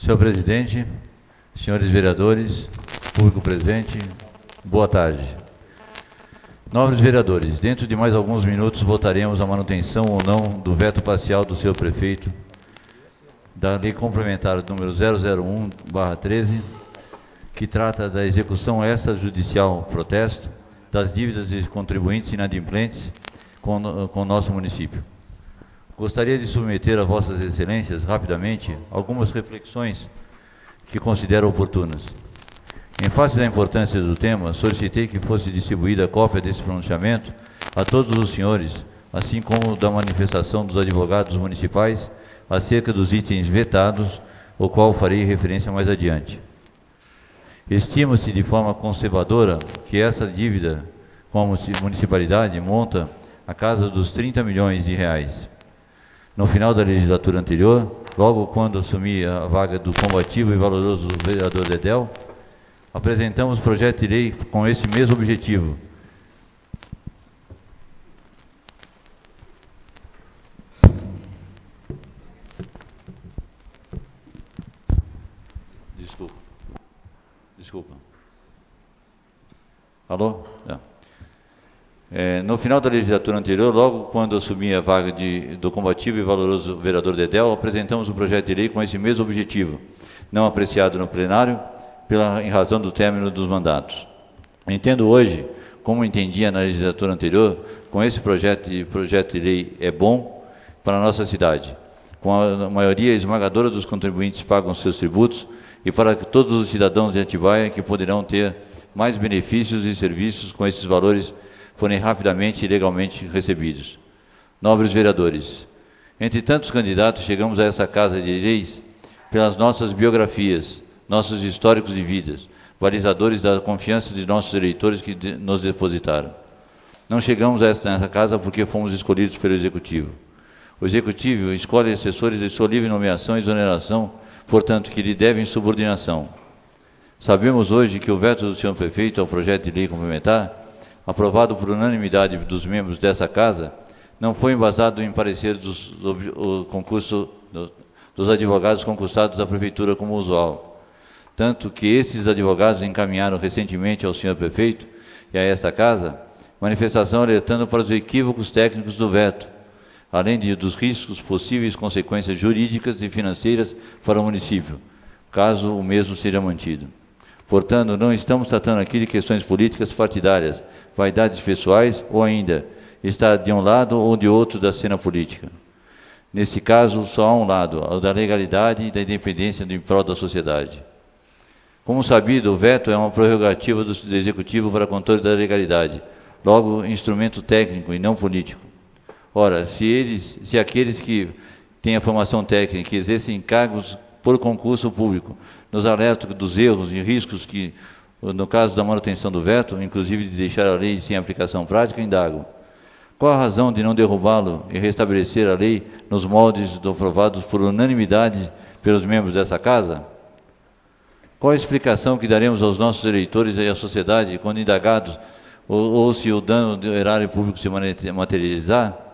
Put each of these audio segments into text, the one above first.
Senhor presidente, senhores vereadores, público presente, boa tarde. Nobres vereadores, dentro de mais alguns minutos votaremos a manutenção ou não do veto parcial do senhor prefeito da Lei Complementar número 001/13, que trata da execução extrajudicial protesto das dívidas de contribuintes inadimplentes com o nosso município. Gostaria de submeter a vossas excelências, rapidamente, algumas reflexões que considero oportunas. Em face da importância do tema, solicitei que fosse distribuída a cópia desse pronunciamento a todos os senhores, assim como da manifestação dos advogados municipais acerca dos itens vetados, o qual farei referência mais adiante. Estima-se de forma conservadora que essa dívida com a municipalidade monta a casa dos 30 milhões de reais. No final da legislatura anterior, logo quando assumi a vaga do combativo e valoroso vereador Dedéu, apresentamos projeto de lei com esse mesmo objetivo. Desculpa. Alô? No final da legislatura anterior, logo quando assumi a vaga do combativo e valoroso vereador Dedéu, apresentamos um projeto de lei com esse mesmo objetivo, não apreciado no plenário, em razão do término dos mandatos. Entendo hoje, como entendia na legislatura anterior, com esse projeto de lei é bom para a nossa cidade. Com a maioria esmagadora dos contribuintes pagam seus tributos e para todos os cidadãos de Atibaia que poderão ter mais benefícios e serviços com esses valores forem rapidamente e legalmente recebidos. Nobres vereadores, entre tantos candidatos, chegamos a essa Casa de Leis pelas nossas biografias, nossos históricos de vidas, balizadores da confiança de nossos eleitores que nos depositaram. Não chegamos a essa casa porque fomos escolhidos pelo Executivo. O Executivo escolhe assessores de sua livre nomeação e exoneração, portanto, que lhe devem subordinação. Sabemos hoje que o veto do senhor prefeito ao projeto de lei complementar, aprovado por unanimidade dos membros dessa Casa, não foi embasado em parecer dos advogados concursados da Prefeitura como usual. Tanto que esses advogados encaminharam recentemente ao senhor prefeito e a esta Casa manifestação alertando para os equívocos técnicos do veto, além dos riscos possíveis consequências jurídicas e financeiras para o município, caso o mesmo seja mantido. Portanto, não estamos tratando aqui de questões políticas partidárias, vaidades pessoais ou ainda estar de um lado ou de outro da cena política. Nesse caso, só há um lado, o da legalidade e da independência em prol da sociedade. Como sabido, o veto é uma prerrogativa do Executivo para controle da legalidade, logo instrumento técnico e não político. Ora, se aqueles que têm a formação técnica e exercem cargos por concurso público nos alertam dos erros e riscos que, no caso da manutenção do veto, inclusive de deixar a lei sem aplicação prática, indagam. Qual a razão de não derrubá-lo e restabelecer a lei nos moldes aprovados por unanimidade pelos membros dessa Casa? Qual a explicação que daremos aos nossos eleitores e à sociedade quando indagados ou se o dano do erário público se materializar?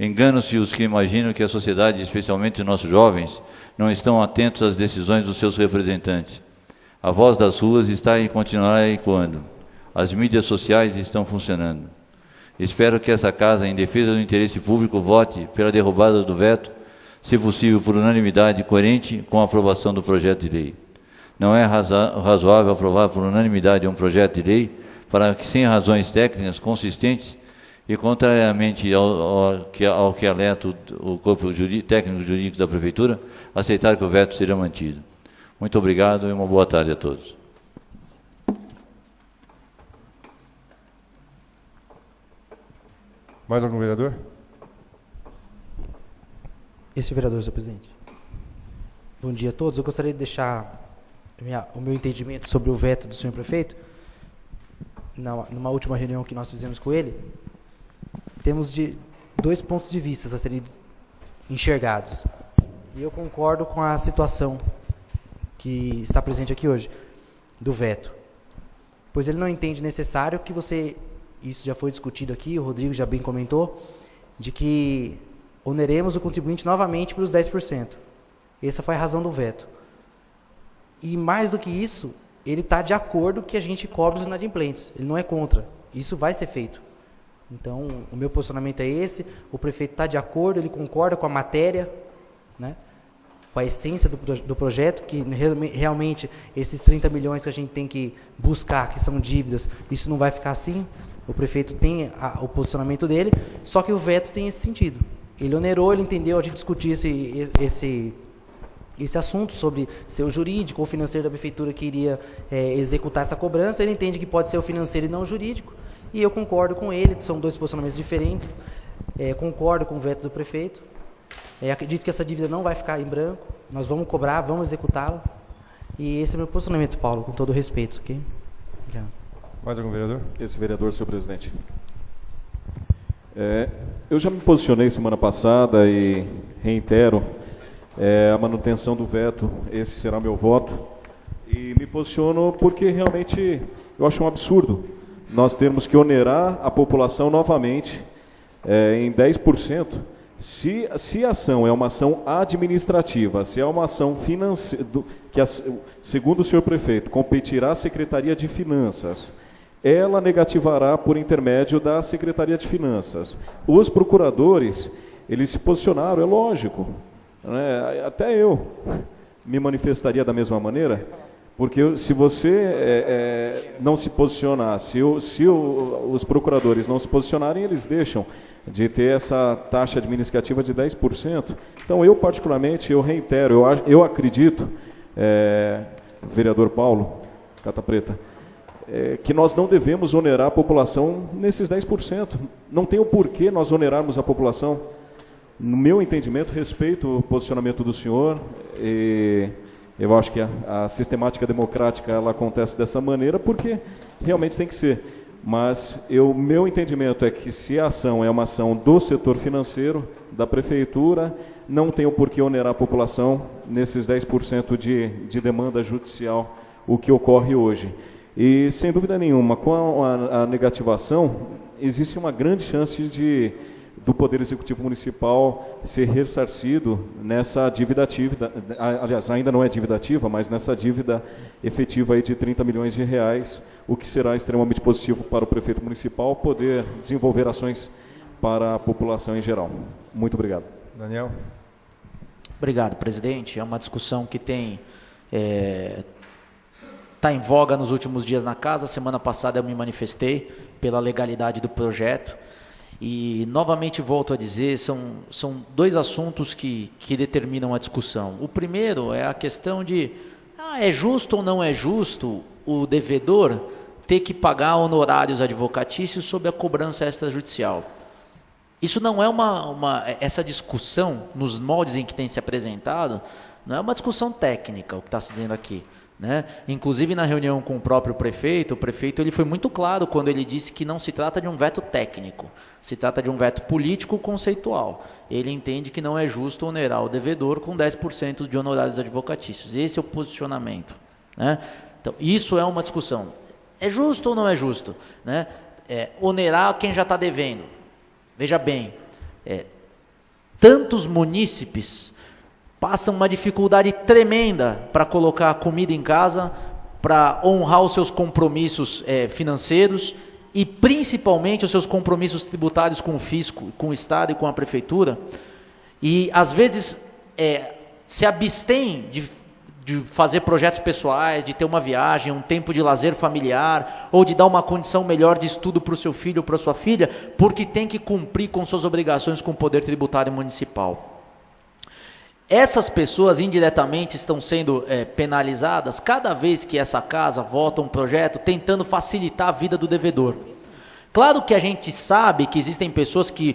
Enganam-se os que imaginam que a sociedade, especialmente os nossos jovens, não estão atentos às decisões dos seus representantes. A voz das ruas está e continuará ecoando. As mídias sociais estão funcionando. Espero que essa Casa, em defesa do interesse público, vote pela derrubada do veto, se possível por unanimidade coerente com a aprovação do projeto de lei. Não é razoável aprovar por unanimidade um projeto de lei para que, sem razões técnicas consistentes, e, contrariamente ao que alerta o corpo técnico jurídico da Prefeitura, aceitar que o veto seja mantido. Muito obrigado e uma boa tarde a todos. Mais algum vereador? Esse vereador, senhor presidente. Bom dia a todos. Eu gostaria de deixar o meu entendimento sobre o veto do senhor prefeito. Numa última reunião que nós fizemos com ele, temos dois pontos de vista a serem enxergados. E eu concordo com a situação que está presente aqui hoje, do veto. Pois ele não entende necessário que isso já foi discutido aqui, o Rodrigo já bem comentou, de que oneremos o contribuinte novamente pelos 10%. Essa foi a razão do veto. E mais do que isso, ele está de acordo que a gente cobre os inadimplentes. Ele não é contra. Isso vai ser feito. Então, o meu posicionamento é esse. O prefeito está de acordo, ele concorda com a matéria, né? Com a essência do projeto, que realmente esses 30 milhões que a gente tem que buscar, que são dívidas, isso não vai ficar assim. O prefeito tem o posicionamento dele, só que o veto tem esse sentido. Ele onerou, ele entendeu, a gente discutiu esse assunto sobre ser o jurídico ou financeiro da prefeitura que iria executar essa cobrança. Ele entende que pode ser o financeiro e não o jurídico, e eu concordo com ele, são dois posicionamentos diferentes. Concordo com o veto do prefeito. Acredito que essa dívida não vai ficar em branco, nós vamos cobrar, vamos executá-la, e esse é o meu posicionamento, Paulo, com todo o respeito. Okay? Obrigado. Mais algum vereador? Esse vereador, senhor presidente. Eu já me posicionei semana passada e reitero a manutenção do veto, esse será meu voto, e me posiciono porque realmente eu acho um absurdo nós termos que onerar a população novamente em 10%, se a ação é uma ação administrativa, se é uma ação financeira, que segundo o senhor prefeito, competirá à Secretaria de Finanças, ela negativará por intermédio da Secretaria de Finanças. Os procuradores, eles se posicionaram, é lógico, né? Até eu me manifestaria da mesma maneira, porque se você não se posicionar, se os procuradores não se posicionarem, eles deixam de ter essa taxa administrativa de 10%. Então, eu particularmente, eu reitero, eu acredito, vereador Paulo Cata Preta, que nós não devemos onerar a população nesses 10%. Não tem o porquê nós onerarmos a população. No meu entendimento, respeito o posicionamento do senhor, e eu acho que a sistemática democrática ela acontece dessa maneira porque realmente tem que ser. Mas meu entendimento é que se a ação é uma ação do setor financeiro, da prefeitura, não tem o porquê onerar a população nesses 10% de demanda judicial, o que ocorre hoje. E, sem dúvida nenhuma, com a negativação, existe uma grande chance do Poder Executivo Municipal ser ressarcido nessa dívida ativa, aliás, ainda não é dívida ativa, mas nessa dívida efetiva aí de 30 milhões de reais, o que será extremamente positivo para o prefeito municipal poder desenvolver ações para a população em geral. Muito obrigado. Daniel. Obrigado, presidente. É uma discussão que está em voga nos últimos dias na casa. Semana passada eu me manifestei pela legalidade do projeto. E, novamente, volto a dizer, são dois assuntos que determinam a discussão. O primeiro é a questão de, é justo ou não é justo o devedor ter que pagar honorários advocatícios sob a cobrança extrajudicial. Isso não é essa discussão, nos moldes em que tem se apresentado, não é uma discussão técnica, o que está se dizendo aqui. Né? Inclusive, na reunião com o próprio prefeito, ele foi muito claro quando ele disse que não se trata de um veto técnico, se trata de um veto político conceitual. Ele entende que não é justo onerar o devedor com 10% de honorários advocatícios. Esse é o posicionamento. Né? Então, isso é uma discussão. É justo ou não é justo? Né? Onerar quem já está devendo. Veja bem, tantos munícipes passam uma dificuldade tremenda para colocar comida em casa, para honrar os seus compromissos financeiros e principalmente os seus compromissos tributários com o fisco, com o Estado e com a prefeitura, e às vezes se abstêm de fazer projetos pessoais, de ter uma viagem, um tempo de lazer familiar, ou de dar uma condição melhor de estudo para o seu filho ou para a sua filha, porque tem que cumprir com suas obrigações com o poder tributário municipal. Essas pessoas indiretamente estão sendo penalizadas cada vez que essa casa vota um projeto tentando facilitar a vida do devedor. Claro que a gente sabe que existem pessoas que,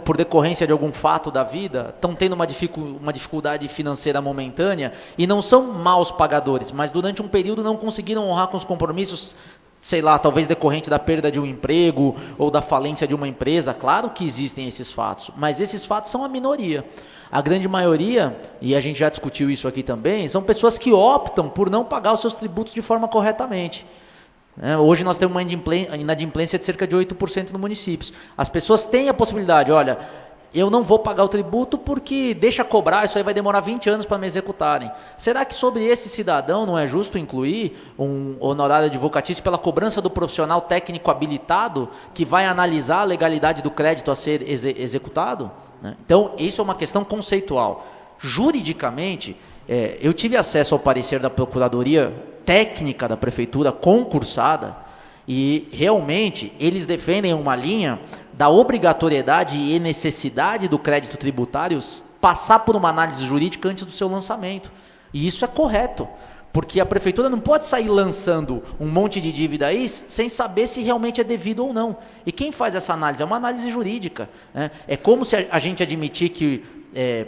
por decorrência de algum fato da vida, estão tendo uma dificuldade financeira momentânea e não são maus pagadores, mas durante um período não conseguiram honrar com os compromissos, sei lá, talvez decorrente da perda de um emprego ou da falência de uma empresa. Claro que existem esses fatos, mas esses fatos são a minoria. A grande maioria, e a gente já discutiu isso aqui também, são pessoas que optam por não pagar os seus tributos de forma corretamente. Hoje nós temos uma inadimplência de cerca de 8% no município. As pessoas têm a possibilidade, olha, eu não vou pagar o tributo porque deixa cobrar, isso aí vai demorar 20 anos para me executarem. Será que sobre esse cidadão não é justo incluir um honorário advocatício pela cobrança do profissional técnico habilitado que vai analisar a legalidade do crédito a ser executado? Então, isso é uma questão conceitual. Juridicamente, eu tive acesso ao parecer da Procuradoria Técnica da Prefeitura, concursada, e realmente eles defendem uma linha da obrigatoriedade e necessidade do crédito tributário passar por uma análise jurídica antes do seu lançamento. E isso é correto, porque a prefeitura não pode sair lançando um monte de dívida aí sem saber se realmente é devido ou não. E quem faz essa análise? É uma análise jurídica, né? É como se a gente admitir que...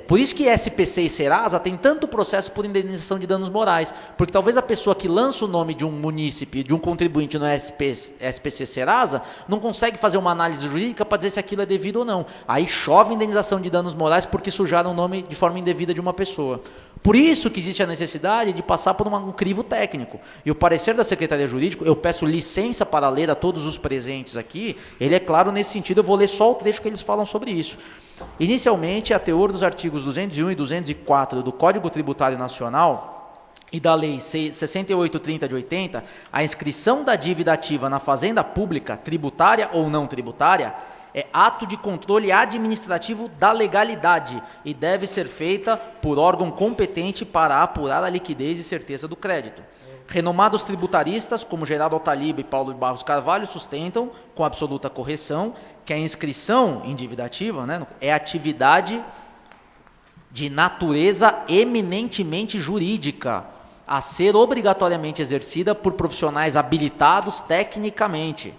por isso que SPC e Serasa tem tanto processo por indenização de danos morais, porque talvez a pessoa que lança o nome de um munícipe, de um contribuinte no SPC Serasa, não consegue fazer uma análise jurídica para dizer se aquilo é devido ou não. Aí chove indenização de danos morais porque sujaram o nome de forma indevida de uma pessoa. Por isso que existe a necessidade de passar por um crivo técnico. E o parecer da Secretaria Jurídica, eu peço licença para ler a todos os presentes aqui, ele é claro nesse sentido, eu vou ler só o trecho que eles falam sobre isso. Inicialmente, a teor dos artigos 201 e 204 do Código Tributário Nacional e da Lei 6830 de 80, a inscrição da dívida ativa na fazenda pública, tributária ou não tributária, é ato de controle administrativo da legalidade e deve ser feita por órgão competente para apurar a liquidez e certeza do crédito. Renomados tributaristas, como Geraldo Altaliba e Paulo de Barros Carvalho, sustentam, com absoluta correção, que a inscrição em dívida ativa, né, é atividade de natureza eminentemente jurídica, a ser obrigatoriamente exercida por profissionais habilitados tecnicamente.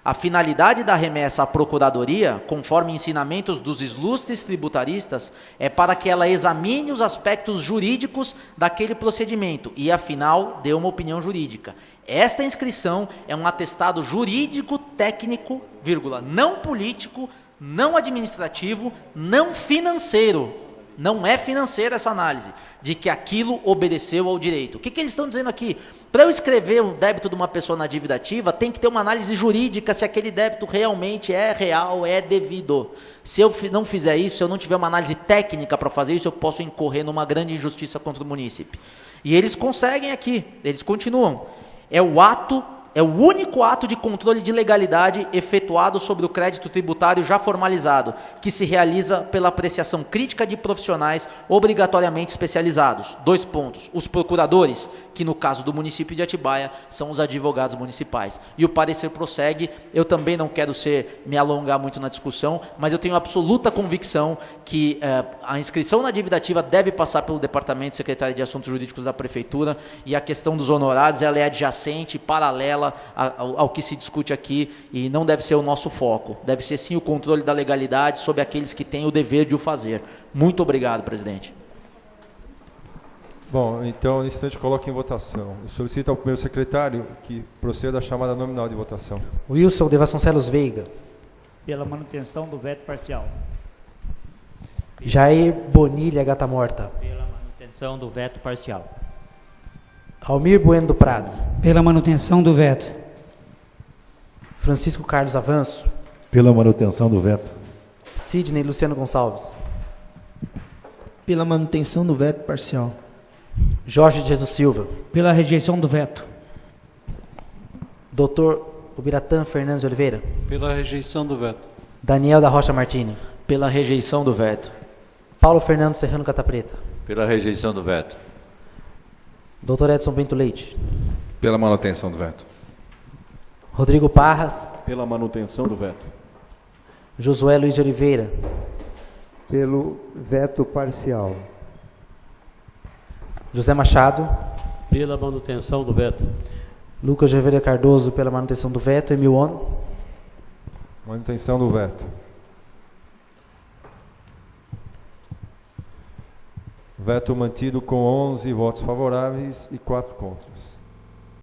A finalidade da remessa à Procuradoria, conforme ensinamentos dos ilustres tributaristas, é para que ela examine os aspectos jurídicos daquele procedimento e, afinal, dê uma opinião jurídica. Esta inscrição é um atestado jurídico técnico, vírgula, não político, não administrativo, não financeiro. Não é financeira essa análise, de que aquilo obedeceu ao direito. O que eles estão dizendo aqui? Para eu escrever o débito de uma pessoa na dívida ativa, tem que ter uma análise jurídica se aquele débito realmente é real, é devido. Se eu não fizer isso, se eu não tiver uma análise técnica para fazer isso, eu posso incorrer numa grande injustiça contra o munícipe. E eles conseguem aqui, eles continuam. É o único ato de controle de legalidade efetuado sobre o crédito tributário já formalizado, que se realiza pela apreciação crítica de profissionais obrigatoriamente especializados. 2 pontos. Os procuradores, que no caso do município de Atibaia, são os advogados municipais. E o parecer prossegue, eu também não quero me alongar muito na discussão, mas eu tenho absoluta convicção que a inscrição na dívida ativa deve passar pelo Departamento de Secretaria de Assuntos Jurídicos da Prefeitura, e a questão dos honorários ela é adjacente, paralela ao que se discute aqui, e não deve ser o nosso foco. Deve ser sim o controle da legalidade sobre aqueles que têm o dever de o fazer. Muito obrigado, presidente. Bom, então, nesse instante, coloque em votação. Eu solicito ao primeiro secretário que proceda à chamada nominal de votação. Wilson de Vasconcelos Veiga. Pela manutenção do veto parcial. Jair Bonilha Gata Morta. Pela manutenção do veto parcial. Almir Bueno do Prado. Pela manutenção do veto. Francisco Carlos Avanço. Pela manutenção do veto. Sidney Luciano Gonçalves. Pela manutenção do veto parcial. Jorge de Jesus Silva. Pela rejeição do veto. Dr. Ubiratã Fernandes de Oliveira. Pela rejeição do veto. Daniel da Rocha Martini. Pela rejeição do veto. Paulo Fernando Serrano Catapreta. Pela rejeição do veto. Dr. Edson Bento Leite. Pela manutenção do veto. Rodrigo Parras. Pela manutenção do veto. Josué Luiz de Oliveira. Pelo veto parcial. José Machado. Pela manutenção do veto. Lucas de Oliveira Cardoso, pela manutenção do veto. Emil On. Manutenção do veto. Veto mantido com 11 votos favoráveis e 4 contras.